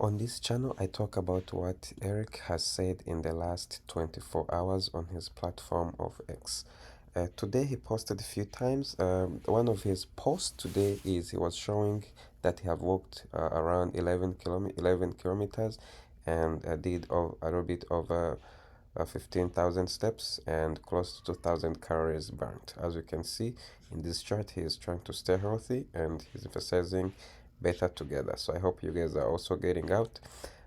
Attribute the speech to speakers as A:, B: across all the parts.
A: On this channel, I talk about what Eric has said in the last 24 hours on his platform of X. Today, he posted a few times. One of his posts today is he was showing that he have walked around 11 kilometers and did a little bit over 15,000 steps and close to 2,000 calories burnt. As you can see in this chart, he is trying to stay healthy and he's emphasizing better together. So I hope you guys are also getting out.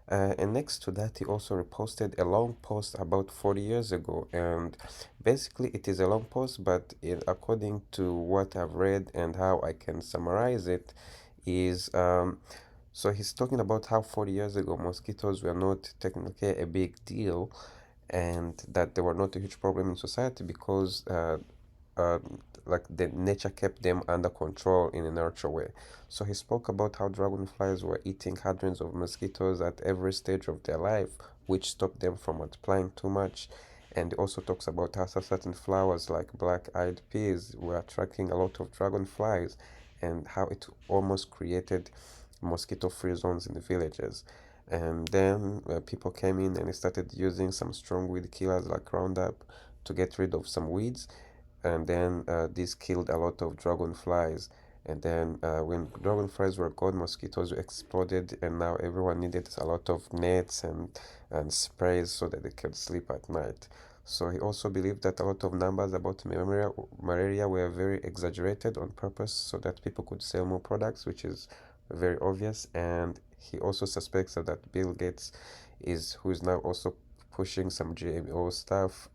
A: And next to that, he also reposted a long post about 40 years ago. And basically, it is a long post, but according to what I've read and how I can summarize it, is so he's talking about how 40 years ago mosquitoes were not technically a big deal and that they were not a huge problem in society because uh, like the nature kept them under control in a natural way. So he spoke about how dragonflies were eating hundreds of mosquitoes at every stage of their life, which stopped them from multiplying too much. And he also talks about how certain flowers like black-eyed peas were attracting a lot of dragonflies and how it almost created mosquito-free zones in the villages. And then people came in and started using some strong weed killers like Roundup to get rid of some weeds, and then this killed a lot of dragonflies. And then when dragonflies were gone, mosquitoes exploded, and now everyone needed a lot of nets and sprays so that they could sleep at night. So he also believed that a lot of numbers about malaria were very exaggerated on purpose so that people could sell more products, which is very obvious. And he also suspects that Bill Gates who is now also pushing some GMO stuff,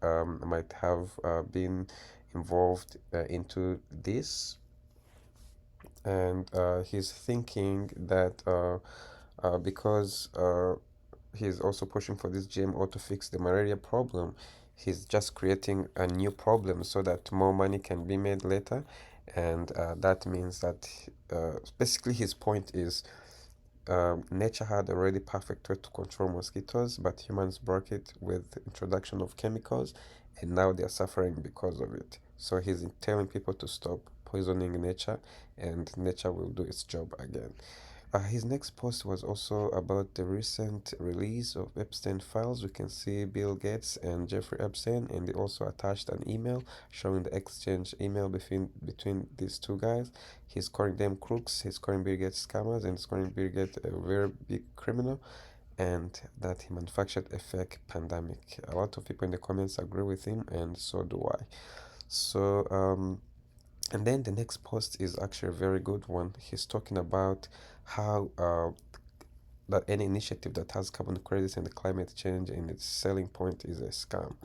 A: might have been involved into this, and he's thinking that because he's also pushing for this GMO to fix the malaria problem, he's just creating a new problem so that more money can be made later, and that means that basically his point is nature had a really perfect way to control mosquitoes, but humans broke it with the introduction of chemicals, and now they are suffering because of it. So he's telling people to stop poisoning nature, and nature will do its job again. His next post was also about the recent release of Epstein files. We can see Bill Gates and Jeffrey Epstein, and they also attached an email showing the exchange email between these two guys. He's calling them crooks, he's calling Bill Gates scammers, and he's calling Bill Gates a very big criminal, and that he manufactured a fake pandemic. A lot of people in the comments agree with him, and so do I. So, and then the next post is actually a very good one. He's talking about how that any initiative that has carbon credits and climate change in its selling point is a scam.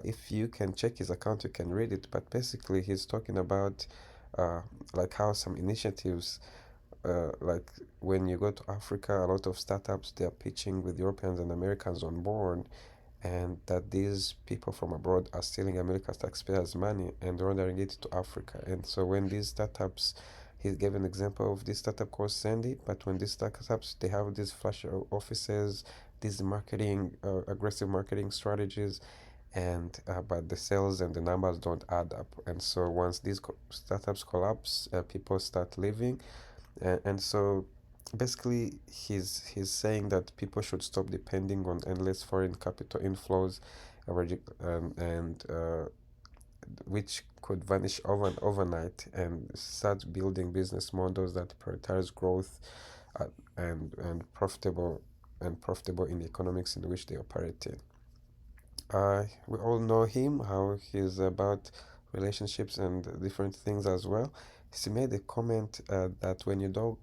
A: If you can check his account, you can read it. But basically, he's talking about like how some initiatives, like when you go to Africa, a lot of startups they are pitching with Europeans and Americans on board, and that these people from abroad are stealing America's taxpayers' money and laundering it to Africa. And so when these startups, he gave an example of this startup called Sandy, but when these startups, they have these flash offices, these aggressive marketing strategies, and but the sales and the numbers don't add up. And so once these startups collapse, people start leaving, and so basically he's saying that people should stop depending on endless foreign capital inflows, and which could vanish overnight, and start building business models that prioritize growth uh, and profitable in the economics in which they operate in. We all know him, how he's about relationships and different things as well. He made a comment that when you don't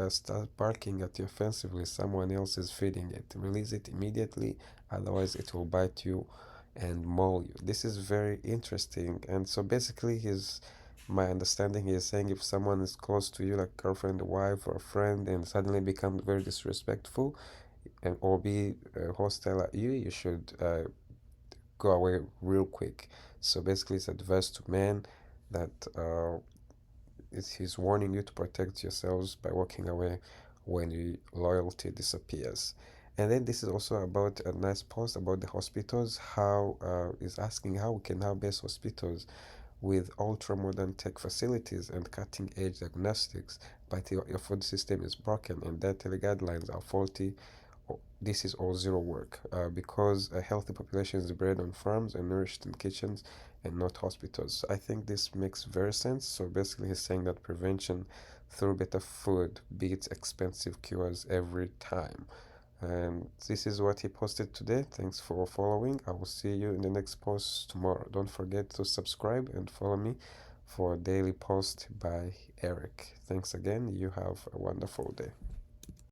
A: start barking at you offensively, someone else is feeding it. Release it immediately, otherwise it will bite you and maul you. This is very interesting. And so basically, my understanding is saying if someone is close to you, like girlfriend, wife, or a friend, and suddenly become very disrespectful and or be hostile at you, you should go away real quick. So basically, it's advice to men that he's warning you to protect yourselves by walking away when your loyalty disappears. And then this is also about a nice post about the hospitals. How is asking how we can have best hospitals with ultra modern tech facilities and cutting edge diagnostics, but your food system is broken and dietary guidelines are faulty, this is all zero work because a healthy population is bred on farms and nourished in kitchens and not hospitals. So I think this makes very sense. So basically, he's saying that prevention through better food beats expensive cures every time. And this is what he posted today. Thanks for following. I will see you in the next post tomorrow. Don't forget to subscribe and follow me for a daily post by Eric. Thanks again. You have a wonderful day.